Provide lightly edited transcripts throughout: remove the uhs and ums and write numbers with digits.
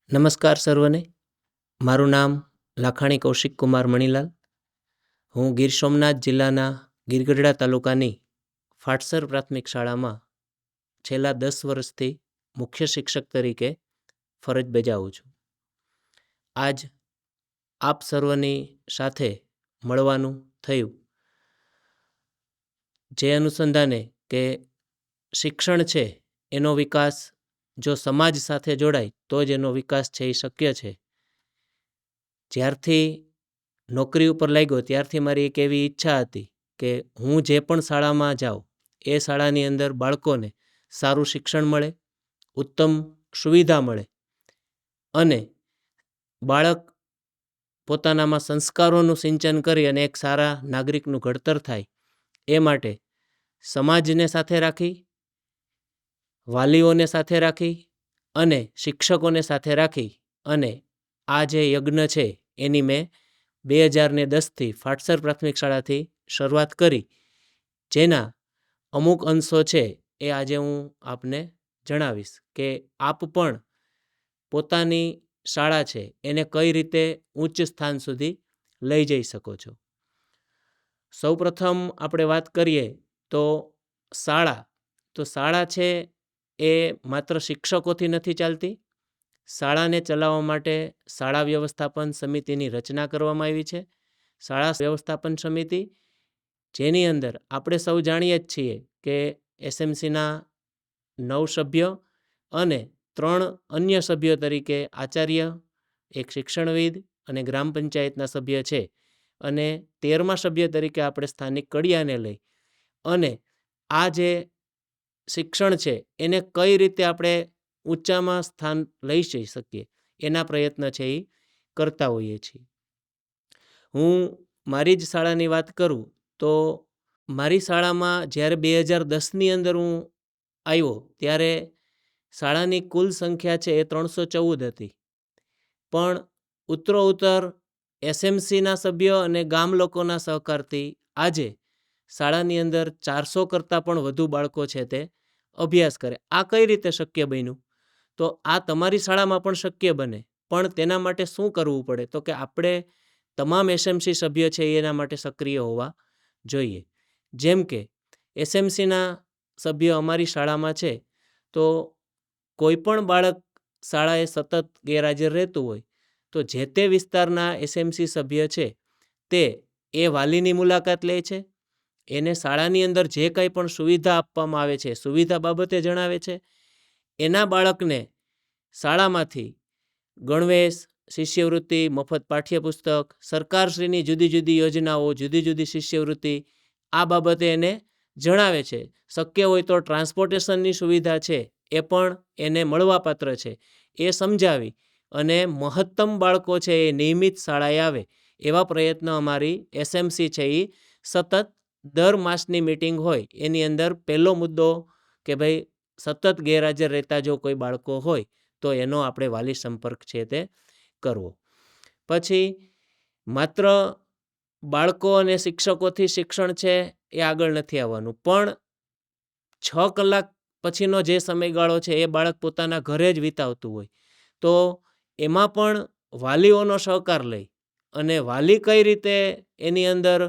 નમસ્કાર સર્વને. મારું નામ લાખાણી કૌશિક કુમાર મણીલાલ. હું ગીર સોમનાથ જિલ્લાના ગીરગઢડા તાલુકાની ફાટસર પ્રાથમિક શાળામાં છેલ્લા 10 વર્ષથી મુખ્ય શિક્ષક તરીકે ફરજ બજાવું છું. આજ આપ સર્વની સાથે મળવાનું થયું જે અનુસંધાને કે શિક્ષણ છે એનો વિકાસ જો સમાજ સાથે જોડાય તો જ એનો વિકાસ છે એ શક્ય છે. જ્યારથી નોકરી ઉપર લાગ્યો ત્યારથી મારી એક એવી ઈચ્છા હતી કે હું જે પણ શાળામાં જાઉં એ શાળાની અંદર બાળકોને સારું શિક્ષણ મળે, ઉત્તમ સુવિધા મળે અને બાળક પોતાનામાં સંસ્કારોનું સિંચન કરી અને એક સારા નાગરિકનું ઘડતર થાય એ માટે સમાજને સાથે રાખી, વાલીઓને સાથે રાખી અને શિક્ષકોને સાથે રાખી અને આ જે યજ્ઞ છે એની મેં 2010થી ફાટસર પ્રાથમિક શાળાથી શરૂઆત કરી, જેના અમુક અંશો છે એ આજે હું આપને જણાવીશ કે આપ પણ પોતાની શાળા છે એને કઈ રીતે ઉચ્ચ સ્થાન સુધી લઈ જઈ શકો છો. સૌપ્રથમ આપણે વાત કરીએ તો શાળા છે એ માત્ર શિક્ષકોથી નથી ચાલતી. શાળાને ચલાવવા માટે શાળા વ્યવસ્થાપન સમિતિની રચના કરવામાં આવી છે. શાળા વ્યવસ્થાપન સમિતિ જેની અંદર આપણે સૌ જાણીએ જ છીએ કે એસએમસીના 9 સભ્યો અને 3 અન્ય સભ્યો તરીકે આચાર્ય, એક શિક્ષણવિદ અને ગ્રામ પંચાયતના સભ્ય છે અને 13મા સભ્ય તરીકે આપણે સ્થાનિક કડિયાને લઈ અને આ જે શિક્ષણ છે એને કઈ રીતે આપણે ઊંચામાં સ્થાન લઈ જઈ શકીએ એના પ્રયત્ન છે એ કરતા હોઈએ છીએ. હું મારી જ શાળાની વાત કરું તો મારી શાળામાં જ્યારે 2010ની અંદર હું આવ્યો ત્યારે શાળાની કુલ સંખ્યા છે એ 314 હતી, પણ ઉત્તરોત્તર એસએમસીના સભ્યો અને ગામ લોકોના સહકારથી આજે શાળાની અંદર 400 કરતાં પણ વધુ બાળકો છે તે અભ્યાસ કરે. આ કઈ રીતે શક્ય બન્યું? તો આ તમારી શાળામાં પણ શક્ય બને, પણ તેના માટે શું કરવું પડે? તો કે આપણે તમામ એસએમસી સભ્ય છે એના માટે સક્રિય હોવા જોઈએ. જેમ કે એસએમસીના સભ્ય અમારી શાળામાં છે તો કોઈ પણ બાળક શાળાએ સતત ગેરહાજર રહેતું હોય તો જે તે વિસ્તારના એસએમસી સભ્ય છે તે એ વાલીની મુલાકાત લે છે, એને શાળાની અંદર જે કંઈ પણ સુવિધા આપવામાં આવે છે સુવિધા બાબતે જણાવે છે, એના બાળકને શાળામાંથી ગણવેશ, શિષ્યવૃત્તિ, મફત પાઠ્યપુસ્તક, સરકારશ્રીની જુદી જુદી યોજનાઓ, જુદી જુદી શિષ્યવૃત્તિ આ બાબતે એને જણાવે છે. શક્ય હોય તો ટ્રાન્સપોર્ટેશનની સુવિધા છે એ પણ એને મળવાપાત્ર છે એ સમજાવી અને મહત્તમ બાળકો છે એ નિયમિત શાળાએ આવે એવા પ્રયત્ન અમારી એસએમસી છે એ સતત દર માસની મિટિંગ હોય એની અંદર પહેલો મુદ્દો કે ભાઈ સતત ગેરહાજર રહેતા જો કોઈ બાળકો હોય તો એનો આપણે વાલી સંપર્ક છે તે કરવો. પછી માત્ર બાળકો અને શિક્ષકોથી શિક્ષણ છે એ આગળ નથી આવવાનું, પણ 6 કલાક પછીનો જે સમયગાળો છે એ બાળક પોતાના ઘરે જ વિતાવતું હોય તો એમાં પણ વાલીઓનો સહકાર લઈ અને વાલી કઈ રીતે એની અંદર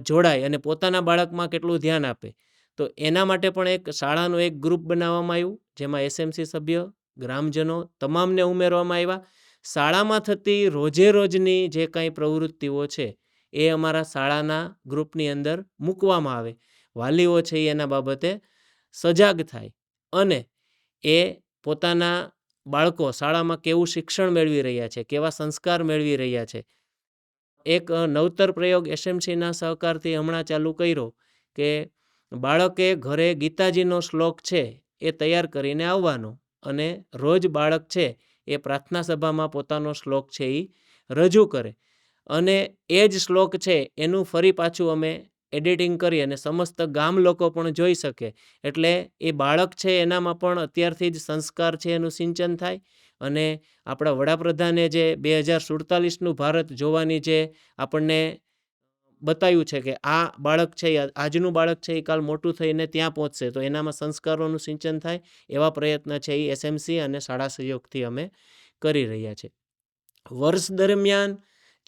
જોડાય અને પોતાના બાળકમાં કેટલું ધ્યાન આપે તો એના માટે પણ એક શાળાનું એક ગ્રુપ બનાવવામાં આવ્યું, જેમાં એસએમસી સભ્ય, ગ્રામજનો તમામને ઉમેરવામાં આવ્યા. શાળામાં થતી રોજે રોજની જે કાંઈ પ્રવૃત્તિઓ છે એ અમારા શાળાના ગ્રુપની અંદર મૂકવામાં આવે. વાલીઓ છે એના બાબતે સજાગ થાય અને એ પોતાના બાળકો શાળામાં કેવું શિક્ષણ મેળવી રહ્યા છે, કેવા સંસ્કાર મેળવી રહ્યા છે. એક નવતર પ્રયોગ એસએમસીના સહકારથી હમણાં ચાલુ કર્યો કે બાળકે ઘરે ગીતાજીનો શ્લોક છે એ તૈયાર કરીને આવવાનો અને રોજ બાળક છે એ પ્રાર્થના સભામાં પોતાનો શ્લોક છે એ રજૂ કરે અને એ જ શ્લોક છે એનું ફરી પાછું અમે એડિટિંગ કરી અને સમસ્ત ગામ લોકો પણ જોઈ શકે, એટલે એ બાળક છે એનામાં પણ અત્યારથી જ સંસ્કાર છે એનું સિંચન થાય અને આપણા વડાપ્રધાને જે 2047નું ભારત જોવાની જે આપણને બતાવ્યું છે કે આ બાળક છે આજનું બાળક છે એ કાલ મોટું થઈને ત્યાં પહોંચશે તો એનામાં સંસ્કારોનું સિંચન થાય એવા પ્રયત્ન છે એ એસએમસી અને શાળા સહયોગથી અમે કરી રહ્યા છે. વર્ષ દરમિયાન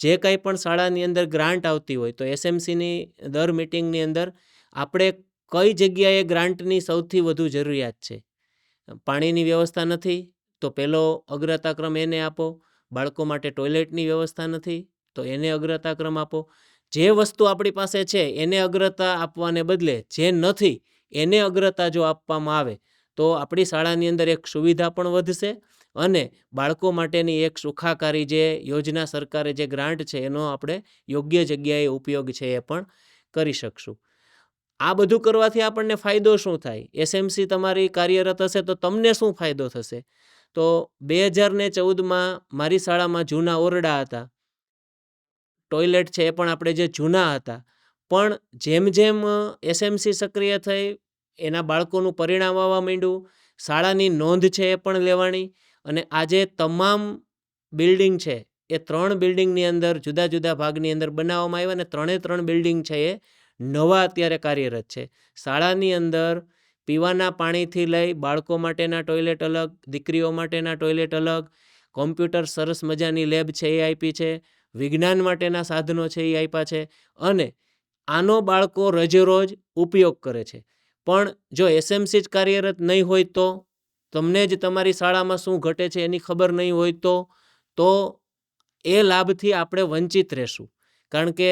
જે કંઈ પણ શાળાની અંદર ગ્રાન્ટ આવતી હોય તો એસએમસીની દર મિટિંગની અંદર આપણે કઈ જગ્યાએ ગ્રાન્ટની સૌથી વધુ જરૂરિયાત છે, પાણીની વ્યવસ્થા નથી તો પહેલો અગ્રતાક્રમ એને આપો, બાળકો માટે ટોયલેટની વ્યવસ્થા નથી તો એને અગ્રતાક્રમ આપો. જે વસ્તુ આપણી પાસે છે એને અગ્રતા આપવાને બદલે જે નથી એને અગ્રતા જો આપવામાં આવે તો આપણી શાળાની અંદર એક સુવિધા પણ વધશે અને બાળકો માટેની એક સુખાકારી જે યોજના સરકારે જે ગ્રાન્ટ છે એનો આપણે યોગ્ય જગ્યાએ ઉપયોગ છે એ પણ કરી શકશું. આ બધું કરવાથી આપણને ફાયદો શું થાય? એસએમસી તમારી કાર્યરત હશે તો તમને શું ફાયદો થશે? તો 2014માં મારી શાળામાં જૂના ઓરડા હતા, ટોયલેટ છે એ પણ આપણે જે જૂના હતા, પણ જેમ જેમ એસએમસી સક્રિય થઈ એના બાળકોનું પરિણામ આવવા માંડ્યું, શાળાની નોંધ છે એ પણ લેવાણી અને આજે તમામ બિલ્ડિંગ છે એ 3 બિલ્ડિંગની અંદર જુદા જુદા ભાગની અંદર બનાવવામાં આવ્યા અને 3 બિલ્ડિંગ છે એ નવા અત્યારે કાર્યરત છે. શાળાની અંદર પીવાના પાણીથી લઈ બાળકો માટેના ટોયલેટ અલગ, દીકરીઓ માટેના ટોયલેટ અલગ, કોમ્પ્યુટર સરસ મજાની લેબ છે એ આપી છે, વિજ્ઞાન માટેના સાધનો છે એ આપ્યા છે અને આનો બાળકો રોજેરોજ ઉપયોગ કરે છે. પણ જો એસએમસી જ કાર્યરત નહીં હોય તો તમને જ તમારી શાળામાં શું ઘટે છે એની ખબર નહીં હોય તો એ લાભથી આપણે વંચિત રહેશું. કારણ કે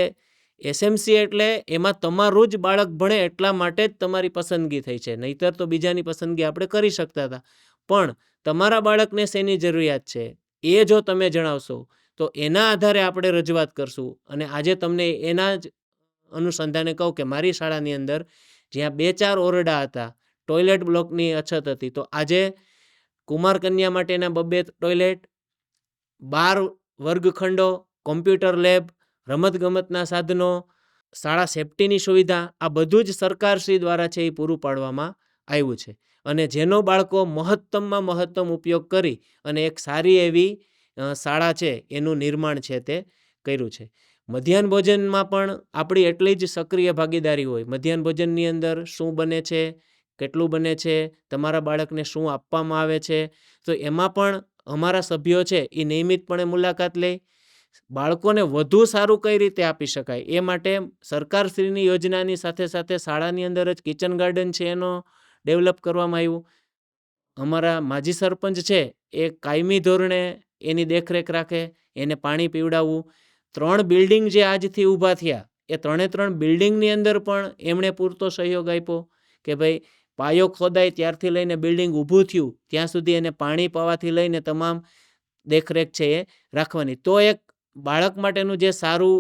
એસએમસી એટલે એમાં તમારું જ બાળક ભણે એટલા માટે જ તમારી પસંદગી થઈ છે, નહીંતર તો બીજાની પસંદગી આપણે કરી શકતા હતા. પણ તમારા બાળકને શેની જરૂરિયાત છે એ જો તમે જણાવશો તો એના આધારે આપણે રજૂઆત કરશું. અને આજે તમને એના જ અનુસંધાને કહું કે મારી શાળાની અંદર જ્યાં 2-4 ઓરડા હતા, ટોયલેટ બ્લોકની અછત હતી, તો આજે કુમાર કન્યા માટેના 2 ટોયલેટ, 12 વર્ગખંડો, કોમ્પ્યુટર લેબ, રમતગમતના સાધનો, શાળા સેફટીની સુવિધા, આ બધું જ સરકારશ્રી દ્વારા છે એ પૂરું પાડવામાં આવ્યું છે. અને જેનો બાળકો મહત્તમમાં મહત્તમ ઉપયોગ કરી અને એક સારી એવી શાળા છે એનું નિર્માણ છે તે કર્યું છે. મધ્યાહન ભોજનમાં પણ આપણી એટલી જ સક્રિય ભાગીદારી હોય. મધ્યાહન ભોજનની અંદર શું બને છે, કેટલું બને છે, તમારા બાળકને શું આપવામાં આવે છે, તો એમાં પણ અમારા સભ્યો છે એ નિયમિતપણે મુલાકાત લે. બાળકોને વધુ સારું કઈ રીતે આપી શકાય એ માટે સરકારશ્રીની યોજનાની સાથે સાથે શાળાની અંદર જ કિચન ગાર્ડન છે એનો ડેવલપ કરવામાં આવ્યું. અમારા માજી સરપંચ છે એ કાયમી ધોરણે એની દેખરેખ રાખે, એને પાણી પીવડાવવું. 3 બિલ્ડિંગ જે આજથી ઊભા થયા એ 3 બિલ્ડિંગની અંદર પણ એમણે પૂરતો સહયોગ આપ્યો કે ભાઈ પાયો ખોદાય ત્યારથી લઈને બિલ્ડિંગ ઊભું થયું ત્યાં સુધી એને પાણી પાવાથી લઈને તમામ દેખરેખ છે એ રાખવાની. તો એક બાળક માટેનું જે સારું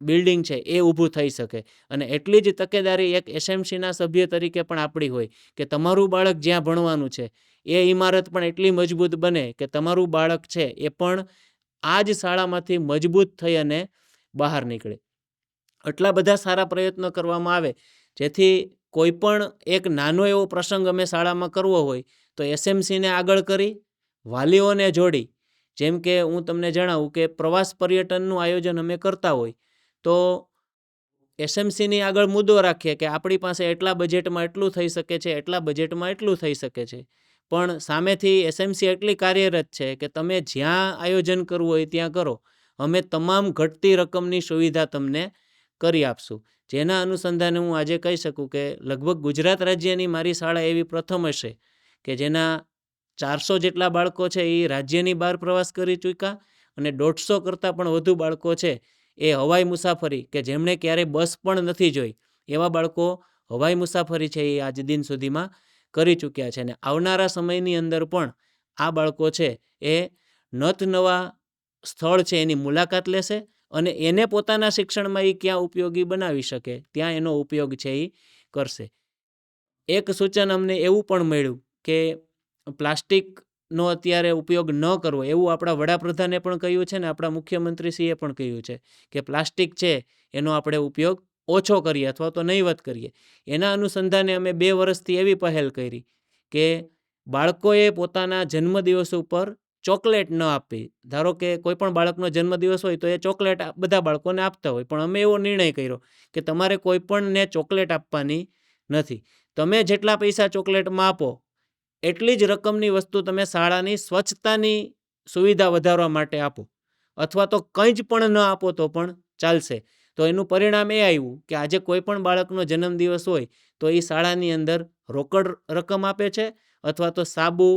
બિલ્ડિંગ છે એ ઊભું થઈ શકે. અને એટલી જ તકેદારી એક એસએમસીના સભ્ય તરીકે પણ આપણી હોય કે તમારું બાળક જ્યાં ભણવાનું છે એ ઇમારત પણ એટલી મજબૂત બને કે તમારું બાળક છે એ પણ આ જ શાળામાંથી મજબૂત થઈ અને બહાર નીકળે. આટલા બધા સારા પ્રયત્નો કરવામાં આવે જેથી કોઈ પણ એક નાનો એવો પ્રસંગ અમે શાળામાં કરવો હોય તો એસએમસીને આગળ કરી વાલીઓને જોડી, જેમ કે હું તમને જણાવું કે પ્રવાસ પર્યટનનું આયોજન અમે કરતા હોય તો એસએમસીની આગળ મુદ્દો રાખીએ કે આપણી પાસે એટલા બજેટમાં એટલું થઈ શકે છે, એટલા બજેટમાં એટલું થઈ શકે છે. પણ સામેથી એસએમસી એટલી કાર્યરત છે કે તમે જ્યાં આયોજન કરવું હોય ત્યાં કરો, અમે તમામ ઘટતી રકમની સુવિધા તમને કરી આપશું. જેના અનુસંધાને હું આજે કહી શકું કે લગભગ ગુજરાત રાજ્યની મારી શાળા એવી પ્રથમ હશે કે જેના 400 જેટલા બાળકો છે એ રાજ્યની બહાર પ્રવાસ કરી ચૂક્યા અને 150 કરતાં પણ વધુ બાળકો છે એ હવાઈ મુસાફરી કે જેમણે ક્યારેય બસ પણ નથી જોઈ એવા બાળકો હવાઈ મુસાફરી છે એ આજ દિન સુધીમાં કરી ચૂક્યા છે. અને આવનારા સમયની અંદર પણ આ બાળકો છે એ નત નવા સ્થળ છે એની મુલાકાત લેશે અને એને પોતાના શિક્ષણમાં એ ક્યાં ઉપયોગી બનાવી શકે ત્યાં એનો ઉપયોગ છે એ કરશે. એક સૂચન અમને એવું પણ મળ્યું કે પ્લાસ્ટિકનો અત્યારે ઉપયોગ ન કરવો, એવું આપણા વડાપ્રધાને પણ કહ્યું છે ને આપણા મુખ્યમંત્રીશ્રીએ પણ કહ્યું છે કે પ્લાસ્ટિક છે એનો આપણે ઉપયોગ ઓછો કરીએ અથવા તો નહીવત કરીએ. એના અનુસંધાને અમે 2 વર્ષથી એવી પહેલ કરી કે બાળકોએ પોતાના જન્મદિવસ ઉપર ચોકલેટ ન આપવી. ધારો કે કોઈ પણ બાળકનો જન્મદિવસ હોય તો એ ચોકલેટ બધા બાળકોને આપતા હોય, પણ અમે એવો નિર્ણય કર્યો કે તમારે કોઈ પણને ચોકલેટ આપવાની નથી. તમે જેટલા પૈસા ચોકલેટમાં આપો એટલી જ રકમની વસ્તુ તમે શાળાની સ્વચ્છતાની સુવિધા વધારવા માટે આપો, અથવા તો કંઈ જ પણ ન આપો તો પણ ચાલશે. તો એનું પરિણામ એ આવ્યું કે આજે કોઈ પણ બાળકનો જન્મદિવસ હોય તો એ શાળાની અંદર રોકડ રકમ આપે છે, અથવા તો સાબુ,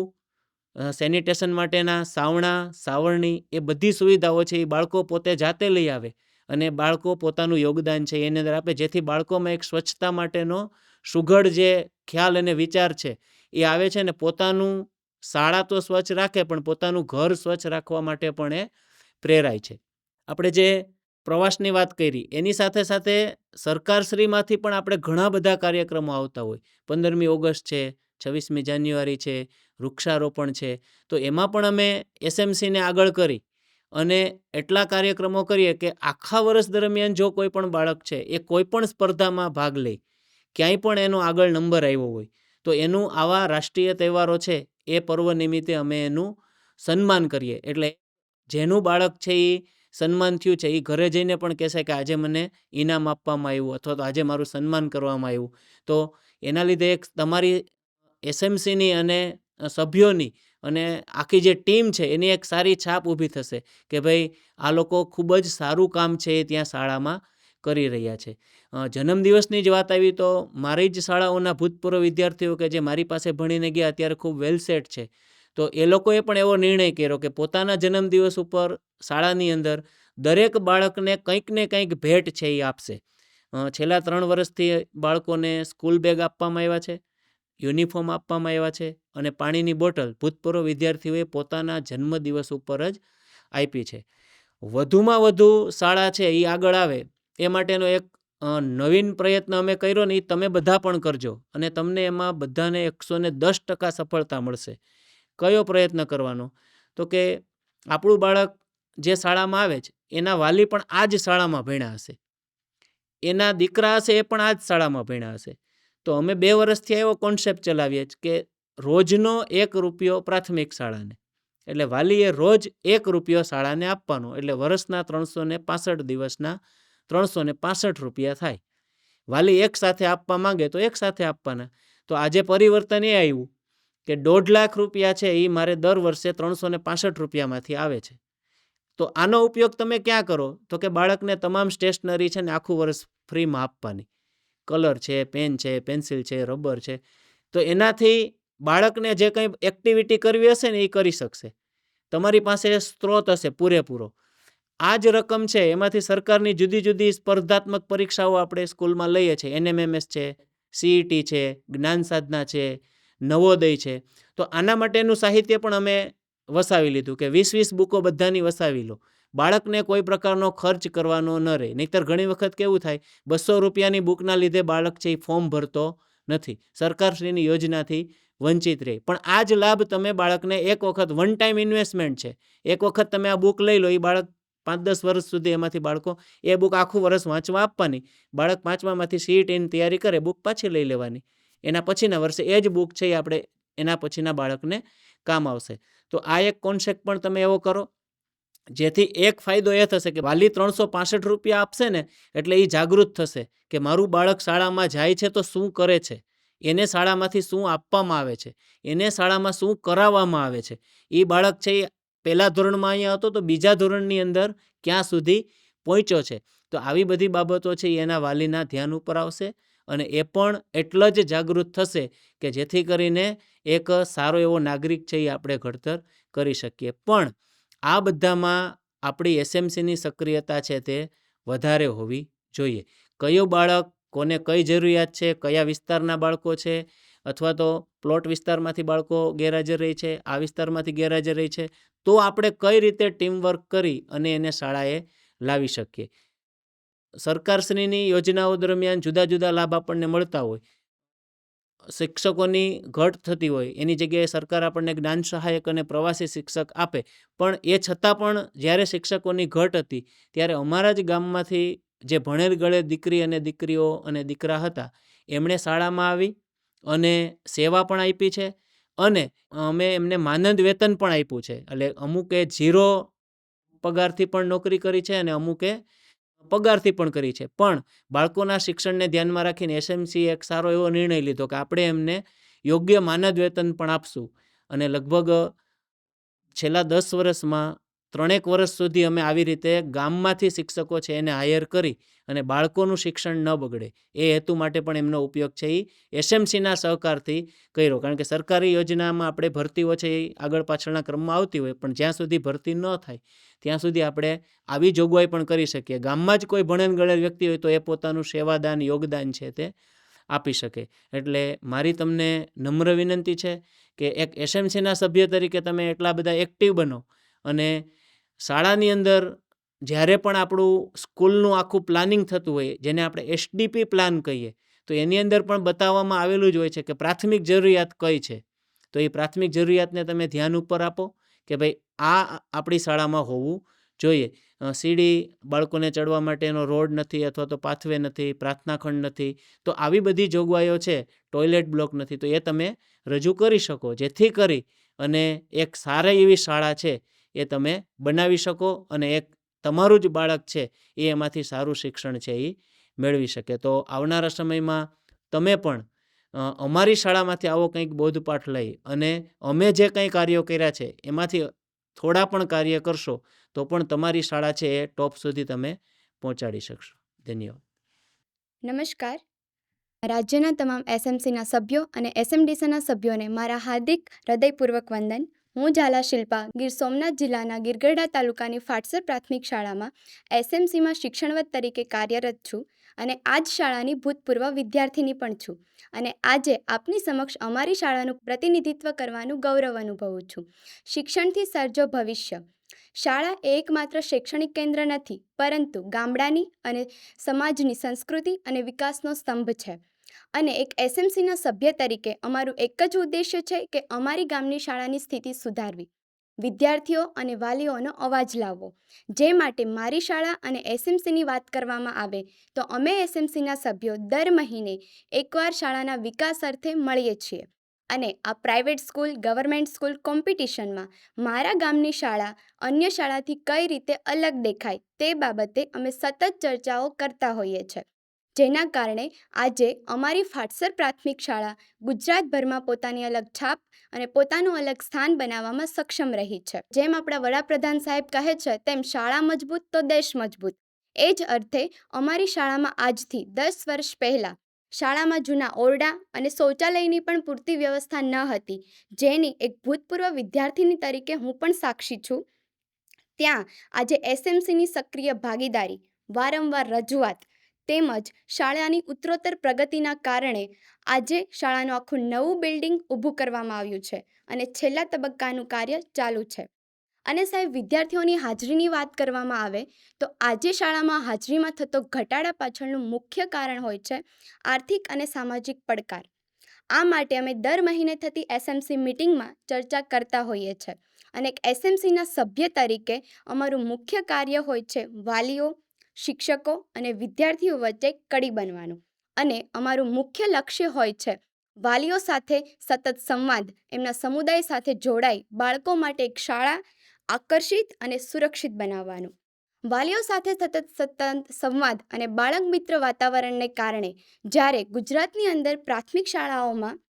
સેનિટેશન માટેના સાવણા, સાવરણી, એ બધી સુવિધાઓ છે એ બાળકો પોતે જાતે લઈ આવે અને બાળકો પોતાનું યોગદાન છે એની અંદર આપે, જેથી બાળકોમાં એક સ્વચ્છતા માટેનો સુઘડ જે ખ્યાલ અને વિચાર છે એ આવે છે, ને પોતાનું શાળા તો સ્વચ્છ રાખે પણ પોતાનું ઘર સ્વચ્છ રાખવા માટે પણ એ પ્રેરાય છે. આપણે જે પ્રવાસની વાત કરી એની સાથે સાથે સરકારશ્રીમાંથી પણ આપણે ઘણા બધા કાર્યક્રમો આવતા હોય. 15મી ઓગસ્ટ છે, 26મી જાન્યુઆરી છે, વૃક્ષારોપણ છે, તો એમાં પણ અમે એસએમસીને આગળ કરી અને એટલા કાર્યક્રમો કરીએ કે આખા વર્ષ દરમિયાન જો કોઈ પણ બાળક છે એ કોઈ પણ સ્પર્ધામાં ભાગ લે, ક્યાંય પણ એનો આગળ નંબર આવ્યો હોય તો એનું આવા રાષ્ટ્રીય તહેવારો છે એ પર્વ નિમિત્તે અમે એનું સન્માન કરીએ. એટલે જેનું બાળક છે એ સન્માન થયું છે એ ઘરે જઈને પણ કહેશે કે આજે મને ઇનામ આપવામાં આવ્યું અથવા તો આજે મારું સન્માન કરવામાં આવ્યું. તો એના લીધે એક તમારી એસએમસીની અને સભ્યોની અને આખી જે ટીમ છે એની એક સારી છાપ ઊભી થશે કે ભાઈ આ લોકો ખૂબ જ સારું કામ છે એ ત્યાં શાળામાં કરી રહ્યા છે. જન્મદિવસની જ વાત આવી તો મારી જ શાળાઓના ભૂતપૂર્વ વિદ્યાર્થીઓ કે જે મારી પાસે ભણીને ગયા અત્યારે ખૂબ વેલ સેટ છે, તો એ લોકોએ પણ એવો નિર્ણય કર્યો કે પોતાના જન્મદિવસ ઉપર શાળાની અંદર દરેક બાળકને કંઈક ને કંઈક ભેટ છે એ આપશે. છેલ્લા 3 વર્ષથી બાળકોને સ્કૂલ બેગ આપવામાં આવ્યા છે, યુનિફોર્મ આપવામાં આવ્યા છે અને પાણીની બોટલ ભૂતપૂર્વ વિદ્યાર્થીઓએ પોતાના જન્મદિવસ ઉપર જ આપી છે. વધુમાં વધુ શાળા છે એ આગળ આવે એ માટેનો એક નવીન પ્રયત્ન અમે કર્યો ને એ તમે બધા પણ કરજો અને તમને એમાં બધાને 110% સફળતા મળશે. કયો પ્રયત્ન કરવાનો? તો કે આપણું બાળક જે શાળામાં આવે છે એના વાલી પણ આ જ શાળામાં ભણ્યા હશે, એના દીકરા હશે એ પણ આ જ શાળામાં ભણ્યા હશે. તો અમે 2 વર્ષથી એવો કોન્સેપ્ટ ચલાવીએ છીએ કે રોજનો 1 રૂપિયો પ્રાથમિક શાળાને, એટલે વાલીએ રોજ 1 રૂપિયો શાળાને આપવાનો, એટલે વર્ષના 365 દિવસના 365 રૂપિયા થાય. વાલી એક સાથે આપવા માંગે તો એક સાથે આપવાના. તો આજે પરિવર્તન એ આવ્યું કે 1.5 લાખ રૂપિયા છે એ મારે દર વર્ષે 365 રૂપિયામાંથી આવે છે. તો આનો ઉપયોગ તમે ક્યાં કરો? તો કે બાળકને તમામ સ્ટેશનરી છે ને આખું વર્ષ ફ્રીમાં આપવાની. કલર છે, પેન છે, પેન્સિલ છે, રબર છે. તો એનાથી બાળકને જે કંઈ એક્ટિવિટી કરવી હશે ને એ કરી શકશે. તમારી પાસે સ્ત્રોત હશે પૂરેપૂરો. આ જ રકમ છે એમાંથી સરકારની જુદી જુદી સ્પર્ધાત્મક પરીક્ષાઓ આપણે સ્કૂલમાં લઈએ છીએ. NMMS છે, CET છે, જ્ઞાન સાધના છે, નવોદય છે. તો આના માટેનું સાહિત્ય પણ અમે વસાવી લીધું કે 20-20 બુકો બધાની વસાવી લો. બાળકને કોઈ પ્રકારનો ખર્ચ કરવાનો ન રહે. નહીંતર ઘણી વખત કેવું થાય, 200 રૂપિયાની બુકના લીધે બાળક છે એ ફોર્મ ભરતો નથી, સરકારશ્રીની યોજનાથી વંચિત રહે. પણ આ જ લાભ તમે બાળકને એક વખત વન ટાઈમ ઇન્વેસ્ટમેન્ટ છે, એક વખત તમે આ બુક લઈ લો, એ બાળક 5-10 વર્ષ સુધી એમાંથી બાળકો એ બુક આખું વર્ષ વાંચવા આપવાની. બાળક 5મામાંથી CETની તૈયારી કરે, બુક પાછી લઈ લેવાની. એના પછીના વર્ષે એ જ બુક છે એ આપણે એના પછીના બાળકને કામ આવશે. તો આ એક કોન્સેપ્ટ પણ તમે એવો કરો, જેથી એક ફાયદો એ થશે કે વાલી 365 રૂપિયા આપશે ને એટલે એ જાગૃત થશે કે મારું બાળક શાળામાં જાય છે તો શું કરે છે, એને શાળામાંથી શું આપવામાં આવે છે, એને શાળામાં શું કરાવવામાં આવે છે. એ બાળક છે એ પહેલા ધોરણમાં અહીંયા હતો તો બીજા ધોરણની અંદર ક્યાં સુધી પહોંચ્યો છે. તો આવી બધી બાબતો છે એના વાલીના ધ્યાન ઉપર આવશે અને એ પણ એટલા જ જાગૃત થશે કે જેથી કરીને એક સારો એવો નાગરિક છે એ આપણે ઘડતર કરી શકીએ. પણ આ બધામાં આપણી એસએમસીની સક્રિયતા છે તે વધારે હોવી જોઈએ. કયું બાળક કોને કઈ જરૂરિયાત છે, કયા વિસ્તારના બાળકો છે, અથવા તો પ્લોટ વિસ્તારમાંથી બાળકો ગેરહાજર રહે છે, આ વિસ્તારમાંથી ગેરહાજર રહે છે, તો આપણે કઈ રીતે ટીમવર્ક કરી અને એને શાળાએ લાવી શકીએ. સરકારશ્રીની યોજનાઓ દરમિયાન જુદા જુદા લાભ આપણને મળતા હોય, શિક્ષકોની ઘટ થતી હોય, એની જગ્યાએ સરકાર આપણને જ્ઞાન સહાયક અને પ્રવાસી શિક્ષક આપે. પણ એ છતાં પણ જ્યારે શિક્ષકોની ઘટ હતી ત્યારે અમારા જ ગામમાંથી જે ભણેલ ગળે દીકરી અને દીકરીઓ અને દીકરા હતા એમણે શાળામાં આવી અને સેવા પણ આપી છે અને અમે એમને માનદ વેતન પણ આપ્યું છે. એટલે અમુકે 0 પગારથી પણ નોકરી કરી છે અને અમુકે પગારથી પણ કરી છે. પણ બાળકોના શિક્ષણને ધ્યાનમાં રાખીને એસએમસીએ એક સારો એવો નિર્ણય લીધો કે આપણે એમને યોગ્ય માનદ વેતન પણ આપશું અને લગભગ છેલ્લા 10 વર્ષમાં 3 વર્ષ સુધી અમે આવી રીતે ગામમાંથી શિક્ષકો છે એને હાયર કરી અને બાળકોનું શિક્ષણ ન બગડે એ હેતુ માટે પણ એમનો ઉપયોગ છે એ એસએમસીના સહકારથી કર્યો. કારણ કે સરકારી યોજનામાં આપણે ભરતીઓ છે એ આગળ પાછળના ક્રમમાં આવતી હોય, પણ જ્યાં સુધી ભરતી ન થાય ત્યાં સુધી આપણે આવી જોગવાઈ પણ કરી શકીએ. ગામમાં જ કોઈ ભણેલ ગણેલ વ્યક્તિ હોય તો એ પોતાનું સેવાદાન યોગદાન છે તે આપી શકે. એટલે મારી તમને નમ્ર વિનંતી છે કે એક એસએમસીના સભ્ય તરીકે તમે એટલા બધા એક્ટિવ બનો અને શાળાની અંદર જ્યારે પણ આપણું સ્કૂલનું આખું પ્લાનિંગ થતું હોય, જેને આપણે એસડીપી પ્લાન કહીએ, તો એની અંદર પણ બતાવવામાં આવેલું જ હોય છે કે પ્રાથમિક જરૂરિયાત કઈ છે. તો એ પ્રાથમિક જરૂરિયાતને તમે ધ્યાન ઉપર આપો કે ભાઈ આ આપણી શાળામાં હોવું જોઈએ. સીડી બાળકોને ચડવા માટેનો રોડ નથી અથવા તો પાથવે નથી, પ્રાર્થના ખંડ નથી, તો આવી બધી જોગવાઈઓ છે, ટોયલેટ બ્લોક નથી, તો એ તમે રજૂ કરી શકો, જેથી કરી અને એક સારી એવી શાળા છે એ તમે બનાવી શકો અને એક તમારું જ બાળક છે એ એમાંથી સારું શિક્ષણ છે એ મેળવી શકે. તો આવનારા સમયમાં તમે પણ અમારી શાળામાંથી આવો કંઈક બોધપાઠ લઈ અને અમે જે કંઈ કાર્યો કર્યા છે એમાંથી થોડા પણ કાર્ય કરશો તો પણ તમારી શાળા છે એ ટોપ સુધી તમે પહોંચાડી શકશો. ધન્યવાદ. નમસ્કાર. રાજ્યના તમામ એસએમસીના સભ્યો અને એસએમડીસીના સભ્યોને મારા હાર્દિક હૃદયપૂર્વક વંદન. હું ઝાલા શિલ્પા ગીર સોમનાથ જિલ્લાના ગીરગઢડા તાલુકાની ફાટસર પ્રાથમિક શાળામાં એસએમસીમાં શિક્ષણવત તરીકે કાર્યરત છું અને આ જ શાળાની ભૂતપૂર્વ વિદ્યાર્થીની પણ છું. અને આજે આપની સમક્ષ અમારી શાળાનું પ્રતિનિધિત્વ કરવાનું ગૌરવ અનુભવું છું. શિક્ષણથી સર્જો ભવિષ્ય. શાળા એ એકમાત્ર શૈક્ષણિક કેન્દ્ર નથી, પરંતુ ગામડાની અને સમાજની સંસ્કૃતિ અને વિકાસનો સ્તંભ છે. અને એક એસએમસીના સભ્ય તરીકે અમારું એક જ ઉદ્દેશ્ય છે કે અમારી ગામની શાળાની સ્થિતિ સુધારવી, વિદ્યાર્થીઓ અને વાલીઓનો અવાજ લાવવો. જે માટે મારી શાળા અને એસએમસીની વાત કરવામાં આવે તો અમે એસએમસીના સભ્યો દર મહિને એકવાર શાળાના વિકાસ અર્થે મળીએ છીએ. અને આ પ્રાઇવેટ સ્કૂલ ગવર્મેન્ટ સ્કૂલ કોમ્પિટિશનમાં મારા ગામની શાળા અન્ય શાળાથી કઈ રીતે અલગ દેખાય તે બાબતે અમે સતત ચર્ચાઓ કરતા હોઈએ છીએ. જેના કારણે આજે અમારી ફાટસર પ્રાથમિક શાળા ગુજરાતભરમાં પોતાની અલગ છાપ અને પોતાનું અલગ સ્થાન બનાવવામાં સક્ષમ રહી છે. જેમ આપણા વડાપ્રધાન સાહેબ કહે છે તેમ શાળા મજબૂત તો દેશ મજબૂત. એ જ અર્થે અમારી શાળામાં આજથી 10 વર્ષ પહેલાં શાળામાં જૂના ઓરડા અને શૌચાલયની પણ પૂરતી વ્યવસ્થા ન હતી, જેની એક ભૂતપૂર્વ વિદ્યાર્થીની તરીકે હું પણ સાક્ષી છું. ત્યાં આજે એસએમસીની સક્રિય ભાગીદારી, વારંવાર રજૂઆત તેમજ શાળાની ઉત્તરોત્તર પ્રગતિના કારણે આજે શાળાનું આખું નવું બિલ્ડિંગ ઊભું કરવામાં આવ્યું છે અને છેલ્લા તબક્કાનું કાર્ય ચાલુ છે. અને સાહેબ, વિદ્યાર્થીઓની હાજરીની વાત કરવામાં આવે તો આજે શાળામાં હાજરીમાં થતો ઘટાડા પાછળનું મુખ્ય કારણ હોય છે આર્થિક અને સામાજિક પડકાર. આ માટે અમે દર મહિને થતી એસએમસી મિટિંગમાં ચર્ચા કરતા હોઈએ છીએ. અને એક એસએમસીના સભ્ય તરીકે અમારું મુખ્ય કાર્ય હોય છે વાલીઓ, શિક્ષકો અને વિદ્યાર્થીઓ વચ્ચે કડી બનવાનું. અને અમારું મુખ્ય લક્ષ્ય હોય છે વાલીઓ સાથે સતત સંવાદ, એમના સમુદાય સાથે જોડાઈ બાળકો માટે એક શાળા આકર્ષિત અને સુરક્ષિત બનાવવાનું. વાલીઓ સાથે સતત સંવાદ અને બાળક મિત્ર વાતાવરણને કારણે જ્યારે ગુજરાતની અંદર પ્રાથમિક શાળાઓમાં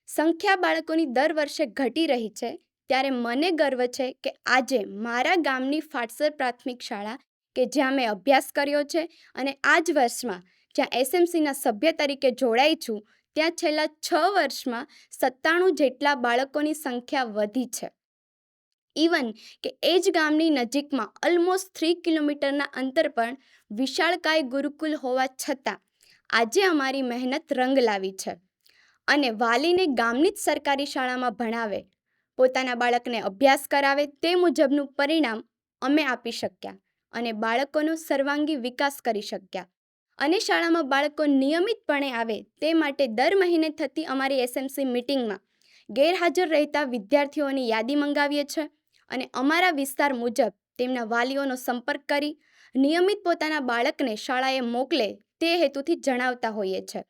સંખ્યા બાળકોની દર વર્ષે ઘટી રહી છે, ત્યારે મને ગર્વ છે કે આજે મારા ગામની ફાટસર પ્રાથમિક શાળા કે જ્યાં મેં અભ્યાસ કર્યો છે અને આ જ વર્ષમાં જ્યાં એસએમસીના સભ્ય તરીકે જોડાઈ છું, ત્યાં છેલ્લા 6 વર્ષમાં 97 જેટલા બાળકોની સંખ્યા વધી છે. ઇવન કે એ જ ગામની નજીકમાં ઓલમોસ્ટ 3 કિલોમીટરના અંતર પર વિશાળકાય ગુરુકુલ હોવા છતાં આજે અમારી મહેનત રંગ લાવી છે. અને વાલીને ગામની જ સરકારી શાળામાં ભણાવે, પોતાના બાળકને અભ્યાસ કરાવે તે મુજબનું પરિણામ અમે આપી શક્યા અને બાળકોનો સર્વાંગી વિકાસ કરી શક્યા. અને શાળામાં બાળકો નિયમિતપણે આવે તે માટે દર મહિને થતી અમારી એસએમસી મિટિંગમાં ગેરહાજર રહેતા વિદ્યાર્થીઓની યાદી મંગાવીએ છીએ અને અમારા વિસ્તાર મુજબ તેમના વાલીઓનો સંપર્ક કરી નિયમિત પોતાના બાળકને શાળાએ મોકલે તે હેતુથી જણાવતા હોઈએ છીએ.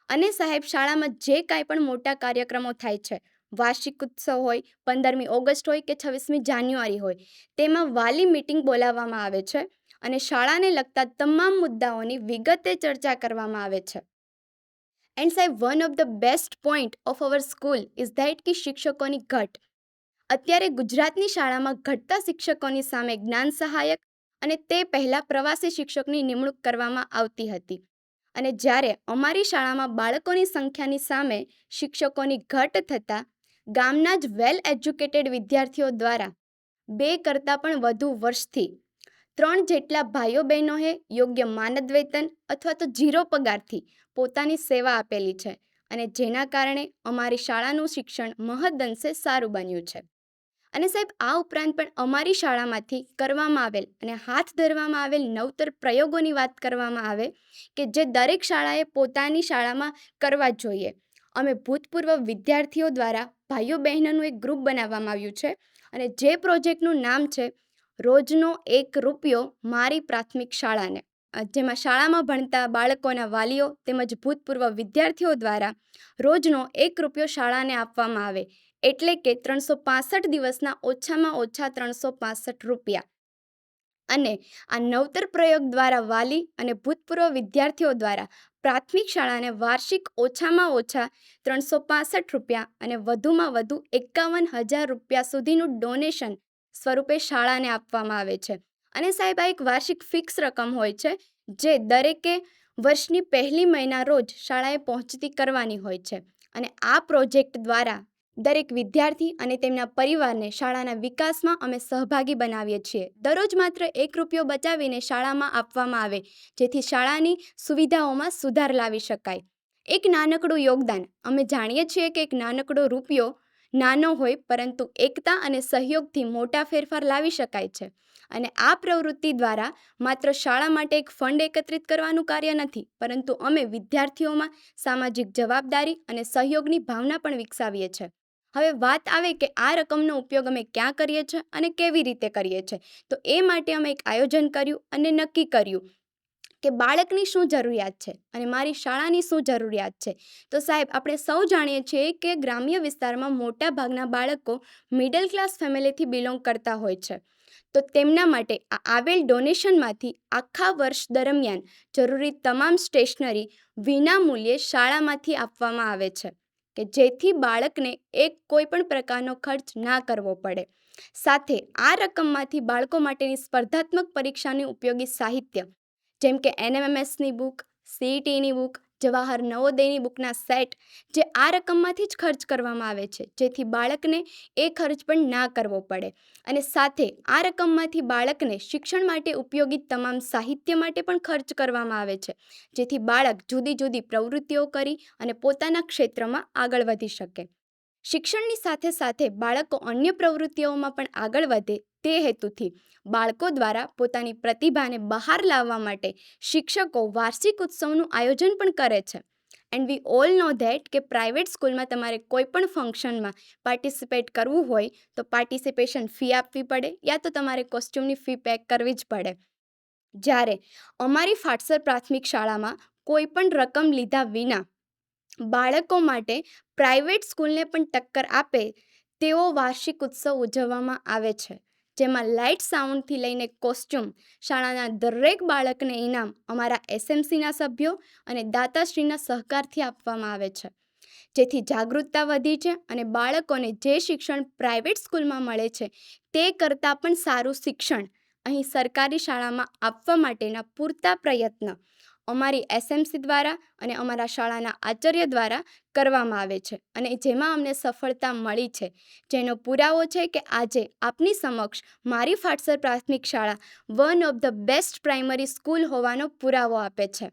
અને સાહેબ, શાળામાં જે કાંઈ પણ મોટા કાર્યક્રમો થાય છે, વાર્ષિક ઉત્સવ હોય, 15મી ઓગસ્ટ હોય કે 26મી જાન્યુઆરી હોય, તેમાં વાલી મિટિંગ બોલાવવામાં આવે છે અને શાળાને લગતા તમામ મુદ્દાઓની વિગતે ચર્ચા કરવામાં આવે છે. એન્ડ સાહેબ, one of the best point of our school is that કે શિક્ષકોની ઘટ. અત્યારે ગુજરાતની શાળામાં ઘટતા શિક્ષકોની સામે જ્ઞાન સહાયક અને તે પહેલાં પ્રવાસી શિક્ષકની નિમણૂક કરવામાં આવતી હતી. અને જ્યારે અમારી શાળામાં બાળકોની સંખ્યાની સામે શિક્ષકોની ઘટ થતાં ગામના જ વેલ એજ્યુકેટેડ વિદ્યાર્થીઓ દ્વારા 2 કરતાં પણ વધુ વર્ષથી 3 જેટલા ભાઈઓ બહેનોએ યોગ્ય માનદ વેતન અથવા તો 0 પગારથી પોતાની સેવા આપેલી છે અને જેના કારણે અમારી શાળાનું શિક્ષણ મહદઅંશે સારું બન્યું છે. અને સાહેબ, આ ઉપરાંત પણ અમારી શાળામાંથી કરવામાં આવેલ અને હાથ ધરવામાં આવેલ નવતર પ્રયોગોની વાત કરવામાં આવે કે જે દરેક શાળાએ પોતાની શાળામાં કરવા જોઈએ. અમે ભૂતપૂર્વ વિદ્યાર્થીઓ દ્વારા ભાઈઓ બહેનોનું એક ગ્રુપ બનાવવામાં આવ્યું છે અને જે પ્રોજેક્ટનું નામ છે રોજનો 1 રૂપિયો મારી પ્રાથમિક શાળાને, જેમાં શાળામાં ભણતા બાળકોના વાલીઓ તેમજ ભૂતપૂર્વ વિદ્યાર્થીઓ દ્વારા રોજનો 1 રૂપિયો શાળાને આપવામાં આવે, એટલે કે 365 દિવસના ઓછામાં ઓછા 365 રૂપિયા. અને આ નવતર પ્રયોગ દ્વારા વાલી અને ભૂતપૂર્વ વિદ્યાર્થીઓ દ્વારા પ્રાથમિક શાળાને વાર્ષિક ઓછામાં ઓછા 365 રૂપિયા અને વધુમાં વધુ 51,000 રૂપિયા સુધીનું ડોનેશન સ્વરૂપે શાળાને આપવામાં આવે છે. અને સાહેબ, આ એક વાર્ષિક ફિક્સ રકમ હોય છે જે દરેકે વર્ષની પહેલી મહિના રોજ શાળાએ પહોંચતી કરવાની હોય છે. અને આ પ્રોજેક્ટ દ્વારા દરેક વિદ્યાર્થી અને તેમના પરિવારને શાળાના વિકાસમાં અમે સહભાગી બનાવીએ છીએ. દરરોજ માત્ર 1 રૂપિયો બચાવીને શાળામાં આપવામાં આવે જેથી શાળાની સુવિધાઓમાં સુધાર લાવી શકાય. એક નાનકડું યોગદાન. અમે જાણીએ છીએ કે એક નાનકડો રૂપિયો નાનો હોય, પરંતુ એકતા અને સહયોગથી મોટા ફેરફાર લાવી શકાય છે. અને આ પ્રવૃત્તિ દ્વારા માત્ર શાળા માટે એક ફંડ એકત્રિત કરવાનું કાર્ય નથી, પરંતુ અમે વિદ્યાર્થીઓમાં સામાજિક જવાબદારી અને સહયોગની ભાવના પણ વિકસાવીએ છીએ. હવે વાત આવે કે આ રકમનો ઉપયોગ અમે ક્યાં કરીએ છીએ અને કેવી રીતે કરીએ છીએ, તો એ માટે અમે એક આયોજન કર્યું અને નક્કી કર્યું કે બાળકની શું જરૂરિયાત છે અને મારી શાળાની શું જરૂરિયાત છે. તો સાહેબ, આપણે સૌ જાણીએ છીએ કે ગ્રામ્ય વિસ્તારમાં મોટા ભાગના બાળકો મિડલ ક્લાસ ફેમિલીથી બિલોંગ કરતા હોય છે. તો તેમના માટે આ આવેલ ડોનેશનમાંથી આખા વર્ષ દરમિયાન જરૂરી તમામ સ્ટેશનરી વિના મૂલ્યે શાળામાંથી આપવામાં આવે છે કે જેથી બાળકને કોઈ પણ પ્રકારનો ખર્ચ ના કરવો પડે. સાથે આ રકમમાંથી બાળકો માટેની સ્પર્ધાત્મક પરીક્ષાની ઉપયોગી સાહિત્ય જેમ કે NMMSની બુક, CETની બુક, જવાહર નવોદયની બુકના સેટ જે આ રકમમાંથી જ ખર્ચ કરવામાં આવે છે, જેથી બાળકને એ ખર્ચ પણ ના કરવો પડે. અને સાથે આ રકમમાંથી બાળકને શિક્ષણ માટે ઉપયોગી તમામ સાહિત્ય માટે પણ ખર્ચ કરવામાં આવે છે, જેથી બાળક જુદી જુદી પ્રવૃત્તિઓ કરી અને પોતાના ક્ષેત્રમાં આગળ વધી શકે. શિક્ષણની સાથે સાથે બાળકો અન્ય પ્રવૃત્તિઓમાં પણ આગળ વધે તે હેતુથી બાળકો દ્વારા પોતાની પ્રતિભાને બહાર લાવવા માટે શિક્ષકો વાર્ષિક ઉત્સવનું આયોજન પણ કરે છે. And we all know that કે પ્રાઇવેટ સ્કૂલમાં તમારે કોઈ પણ ફંક્શનમાં પાર્ટિસિપેટ કરવું હોય તો પાર્ટિસિપેશન ફી આપવી પડે યા તો તમારે કોસ્ચ્યુમની ફી પે કરવી જ પડે. જ્યારે અમારી ફાટસર પ્રાથમિક શાળામાં કોઈ પણ રકમ લીધા વિના બાળકો માટે પ્રાઇવેટ સ્કૂલને પણ ટક્કર આપે તેવો વાર્ષિક ઉત્સવ ઉજવવામાં આવે છે, જેમાં લાઇટ સાઉન્ડથી લઈને કોસ્ચ્યુમ શાળાના દરેક બાળકને ઇનામ અમારા SMCના સભ્યો અને દાતાશ્રીના સહકારથી આપવામાં આવે છે, જેથી જાગૃતતા વધી છે અને બાળકોને જે શિક્ષણ પ્રાઇવેટ સ્કૂલમાં મળે છે તે કરતાં પણ સારું શિક્ષણ અહીં સરકારી શાળામાં આપવા માટેના પૂરતા પ્રયત્ન અમારી SMC દ્વારા અને અમારા શાળાના આચાર્ય દ્વારા કરવામાં આવે છે અને જેમાં અમને સફળતા મળી છે, જેનો પુરાવો છે કે આજે આપની સમક્ષ મારી ફાટસર પ્રાથમિક શાળા one of the best primary school હોવાનો પુરાવો આપે છે.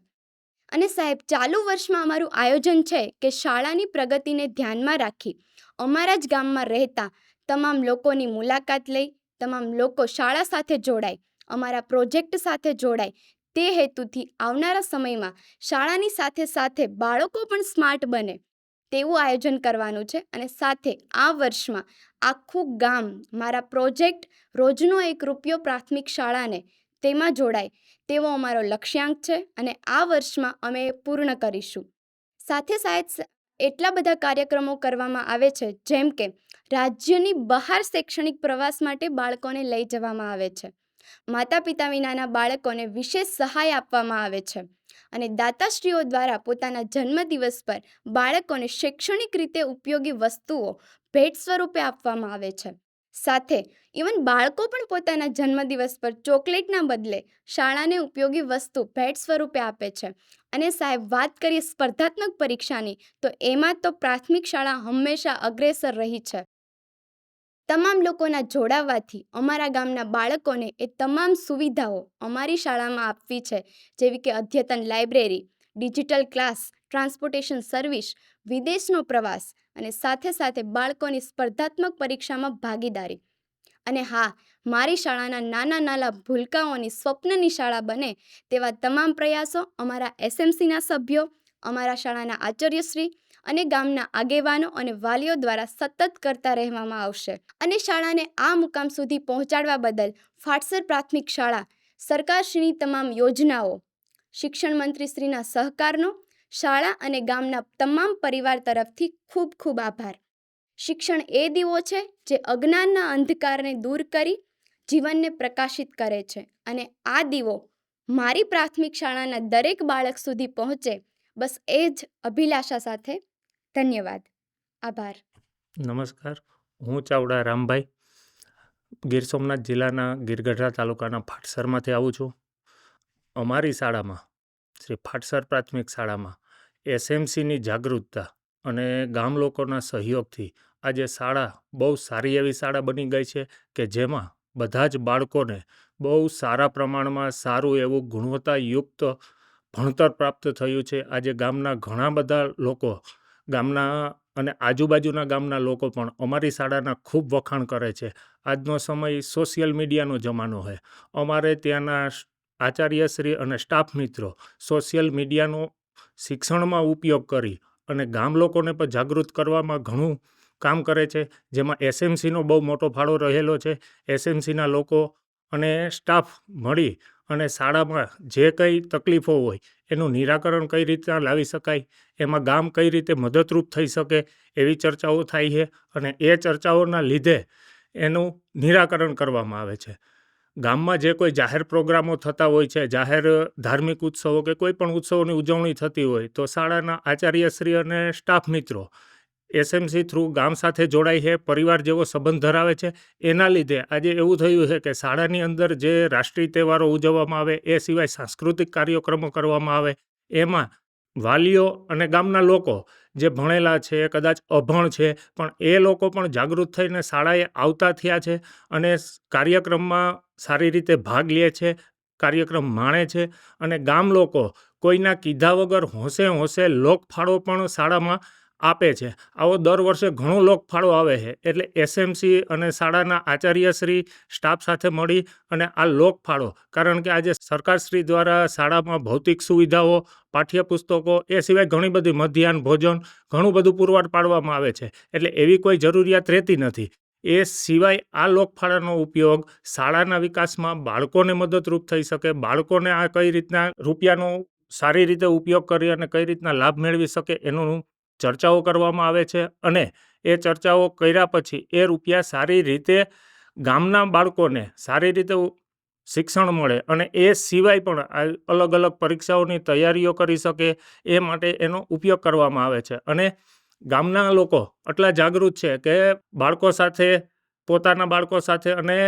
અને સાહેબ, ચાલુ વર્ષમાં અમારું આયોજન છે કે શાળાની પ્રગતિને ધ્યાનમાં રાખી અમારા જ ગામમાં રહેતા તમામ લોકોની મુલાકાત લઈ તમામ લોકો શાળા સાથે જોડાય, અમારા પ્રોજેક્ટ સાથે જોડાય, તે હેતુથી આવનારા સમયમાં શાળાની સાથે સાથે બાળકો પણ સ્માર્ટ બને તેવું આયોજન કરવાનું છે. અને સાથે આ વર્ષમાં આખું ગામ મારા પ્રોજેક્ટ રોજનો 1 રૂપિયો પ્રાથમિક શાળાને તેમાં જોડાય તેવો અમારો લક્ષ્યાંક છે અને આ વર્ષમાં અમે પૂર્ણ કરીશું. સાથે સાથે એટલા બધા કાર્યક્રમો કરવામાં આવે છે, જેમ કે રાજ્યની બહાર શૈક્ષણિક પ્રવાસ માટે બાળકોને લઈ જવામાં આવે છે, માતા પિતા વિનાના બાળકોને વિશેષ સહાય આપવામાં આવે છે અને દાતાશ્રીઓ દ્વારા પોતાના જન્મદિવસ પર બાળકોને શૈક્ષણિક રીતે ઉપયોગી વસ્તુઓ ભેટ સ્વરૂપે આપવામાં આવે છે. સાથે ઇવન બાળકો પણ પોતાના જન્મદિવસ પર ચોકલેટના બદલે શાળાને ઉપયોગી વસ્તુ ભેટ સ્વરૂપે આપે છે. અને સાહેબ, વાત કરીએ સ્પર્ધાત્મક પરીક્ષાની, તો એમાં તો પ્રાથમિક શાળા હંમેશા અગ્રેસર રહી છે. તમામ લોકોના જોડાવાથી અમારા ગામના બાળકોને એ તમામ સુવિધાઓ અમારી શાળામાં આપવી છે, જેવી કે અદ્યતન library, digital class, transportation service, વિદેશનો પ્રવાસ અને સાથે સાથે બાળકોની સ્પર્ધાત્મક પરીક્ષામાં ભાગીદારી. અને હા, મારી શાળાના નાના નાના ભૂલકાઓની સ્વપ્નની શાળા બને તેવા તમામ પ્રયાસો અમારા એસએમસીના સભ્યો, અમારા શાળાના આચાર્યશ્રી અને ગામના આગેવાનો અને વાલીઓ દ્વારા સતત કરતા રહેવામાં આવશે. અને શાળાને આ મુકામ સુધી પહોંચાડવા બદલ ફાટસર પ્રાથમિક શાળા સરકારશ્રીની તમામ યોજનાઓ, શિક્ષણ મંત્રીશ્રીના સહકારનો શાળા અને ગામના તમામ પરિવાર તરફથી ખૂબ ખૂબ આભાર. શિક્ષણ એ દીવો છે જે અજ્ઞાનના અંધકારને દૂર કરી જીવનને પ્રકાશિત કરે છે. અને આ દીવો મારી પ્રાથમિક શાળાના દરેક બાળક સુધી પહોંચે, બસ એ જ અભિલાષા સાથે. ધન્યવાદ. આભાર. નમસ્કાર, હું ચાવડા રામભાઈ, ગીર સોમનાથ જિલ્લાના ગીરગઢડા તાલુકાના ફાટસરમાંથી આવું છું. અમારી શાળામાં, શ્રી ફાટસર પ્રાથમિક શાળામાં એસએમસીની જાગૃતતા અને ગામ લોકોના સહયોગથી આજે શાળા બહુ સારી એવી શાળા બની ગઈ છે કે જેમાં બધા જ બાળકોને બહુ સારા પ્રમાણમાં સારું એવું ગુણવત્તાયુક્ત ભણતર પ્રાપ્ત થયું છે. આજે ગામના ઘણા બધા લોકો, ગામના અને આજુબાજુના ગામના લોકો પણ અમારી શાળાના ખૂબ વખાણ કરે છે. આજનો સમય સોશિયલ મીડિયાનો જમાનો છે. અમારે ત્યાંના આચાર્યશ્રી અને સ્ટાફ મિત્રો સોશિયલ મીડિયાનો શિક્ષણમાં ઉપયોગ કરી અને ગામ લોકોને પણ જાગૃત કરવામાં ઘણું કામ કરે છે, જેમાં એસએમસીનો બહુ મોટો ફાળો રહેલો છે. એસએમસીના લોકો અને સ્ટાફ મળી અને શાળામાં જે કંઈ તકલીફો હોય એનું નિરાકરણ કઈ રીતના લાવી શકાય, એમાં ગામ કઈ રીતે મદદરૂપ થઈ શકે, એવી ચર્ચાઓ થાય છે. અને એ ચર્ચાઓના લીધે એનું નિરાકરણ કરવામાં આવે છે. ગામમાં જે કોઈ જાહેર પ્રોગ્રામો થતા હોય છે, જાહેર ધાર્મિક ઉત્સવો કે કોઈ પણ ઉત્સવોની ઉજવણી થતી હોય તો શાળાના આચાર્યશ્રી અને સ્ટાફ મિત્રો એસએમસી થ્રુ ગામ સાથે જોડાય છે, પરિવાર જેવો સંબંધ ધરાવે છે. એના લીધે આજે એવું થયું છે કે શાળાની અંદર જે રાષ્ટ્રીય તહેવારો ઉજવવામાં આવે એ સિવાય સાંસ્કૃતિક કાર્યક્રમો કરવામાં આવે, એમાં વાલીઓ અને ગામના લોકો જે ભણેલા છે, કદાચ અભણ છે, પણ એ લોકો પણ જાગૃત થઈને શાળાએ આવતા થયા છે અને કાર્યક્રમમાં સારી રીતે ભાગ લે છે, કાર્યક્રમ માણે છે. અને ગામ લોકો કોઈના કીધા વગર હોંશે હોંશે લોકફાળો પણ શાળામાં આપે છે. આવો દર વર્ષે ઘણો લોકફાળો આવે છે. એટલે એસએમસી અને શાળાના આચાર્યશ્રી સ્ટાફ સાથે મળી અને આ લોકફાળો, કારણ કે આજે સરકારશ્રી દ્વારા શાળામાં ભૌતિક સુવિધાઓ, પાઠ્યપુસ્તકો, એ સિવાય ઘણી બધી મધ્યાહન ભોજન ઘણું બધું પુરવાર પાડવામાં આવે છે. એટલે એવી કોઈ જરૂરિયાત રહેતી નથી. એ સિવાય આ લોકફાળાનો ઉપયોગ શાળાના વિકાસમાં બાળકોને મદદરૂપ થઈ શકે, બાળકોને આ કઈ રીતના રૂપિયાનો સારી રીતે ઉપયોગ કરી અને કઈ રીતના લાભ મેળવી શકે એનું ચર્ચાઓ કરવામાં આવે છે. અને એ ચર્ચાઓ કર્યા પછી એ રૂપિયા સારી રીતે ગામના બાળકોને સારી રીતે શિક્ષણ મળે અને એ સિવાય પણ અલગ અલગ પરીક્ષાઓની તૈયારીઓ કરી શકે એ માટે એનો ઉપયોગ કરવામાં આવે છે. અને ગામના લોકો એટલા જાગૃત છે કે બાળકો સાથે, પોતાના બાળકો સાથે અને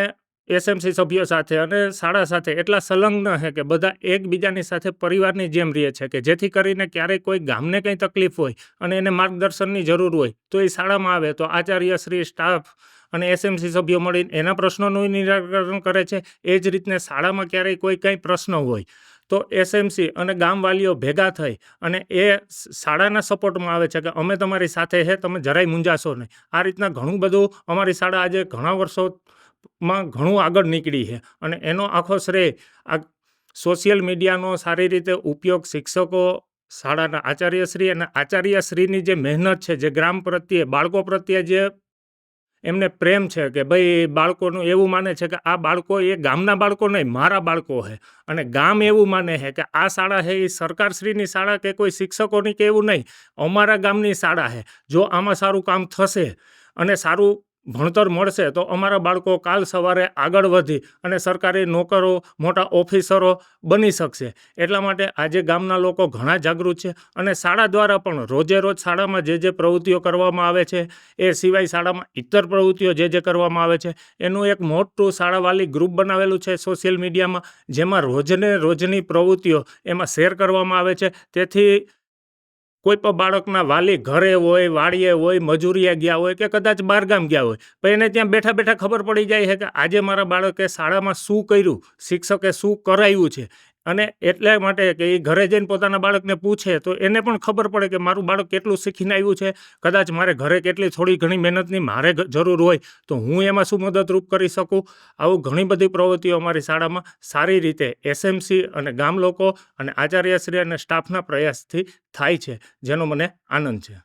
એસએમસી સભ્યો સાથે અને શાળા સાથે એટલા સંલગ્ન છે કે બધા એકબીજાની સાથે પરિવારની જેમ રહે છે, કે જેથી કરીને ક્યારેય કોઈ ગામને કંઈ તકલીફ હોય અને એને માર્ગદર્શનની જરૂર હોય તો એ શાળામાં આવે તો આચાર્યશ્રી, સ્ટાફ અને એસએમસી સભ્યો મળીને એના પ્રશ્નોનું નિરાકરણ કરે છે. એ જ રીતને શાળામાં ક્યારેય કોઈ કંઈ પ્રશ્ન હોય તો એસએમસી અને ગામવાલીઓ ભેગા થઈ અને એ શાળાના સપોર્ટમાં આવે છે કે અમે તમારી સાથે છે, તમે જરાય મૂંઝાશો નહીં. આ રીતના ઘણું બધું અમારી શાળા આજે ઘણા વર્ષોમાં ઘણું આગળ નીકળી છે. અને એનો આખો શ્રેય આ સોશિયલ મીડિયાનો સારી રીતે ઉપયોગ, શિક્ષકો, શાળાના આચાર્યશ્રી અને આચાર્યશ્રીની જે મહેનત છે, જે ગ્રામ પ્રત્યે, બાળકો પ્રત્યે જે એમને પ્રેમ છે કે ભાઈ બાળકોનું એવું માને છે કે આ બાળકો એ ગામના બાળકો નહીં, મારા બાળકો છે. અને ગામ એવું માને છે કે આ શાળા છે એ સરકારશ્રીની શાળા કે કોઈ શિક્ષકોની કે એવું નહીં, અમારા ગામની શાળા છે. જો આમાં સારું કામ થશે અને સારું ભણતર મળશે તો અમારા બાળકો કાલ સવારે આગળ વધી અને સરકારી નોકરો, મોટા ઓફિસરો બની શકશે. એટલા માટે આજે ગામના લોકો ઘણા જાગૃત છે અને શાળા દ્વારા પણ રોજે રોજ શાળામાં જે પ્રવૃત્તિઓ કરવામાં આવે છે, એ સિવાય શાળામાં ઇતર પ્રવૃત્તિઓ જે કરવામાં આવે છે, એનું એક મોટું શાળાવાલી ગ્રુપ બનાવેલું છે સોશિયલ મીડિયામાં, જેમાં રોજની પ્રવૃત્તિઓ એમાં શેર કરવામાં આવે છે. તેથી કોઈ પણ બાળકના વાલી ઘરે હોય, વાડીએ હોય, મજૂરીએ ગયા હોય કે કદાચ બહારગામ ગયા હોય, પણ એને ત્યાં બેઠા બેઠા ખબર પડી જાય છે કે આજે મારા બાળકે શાળામાં શું કર્યું, શિક્ષકે શું કરાવ્યું છે. અને એટલા માટે કે એ ઘરે જઈને પોતાના બાળકને પૂછે તો એને પણ ખબર પડે કે મારું બાળક કેટલું શીખીને આવ્યું છે. કદાચ મારે ઘરે કેટલી થોડી ઘણી મહેનતની મારે જરૂર હોય તો હું એમાં શું મદદરૂપ કરી શકું. આવું ઘણી બધી પ્રવૃત્તિઓ અમારી શાળામાં સારી રીતે એસએમસી અને ગામ લોકો અને આચાર્યશ્રી અને સ્ટાફના પ્રયાસથી થાય છે, જેનો મને આનંદ છે.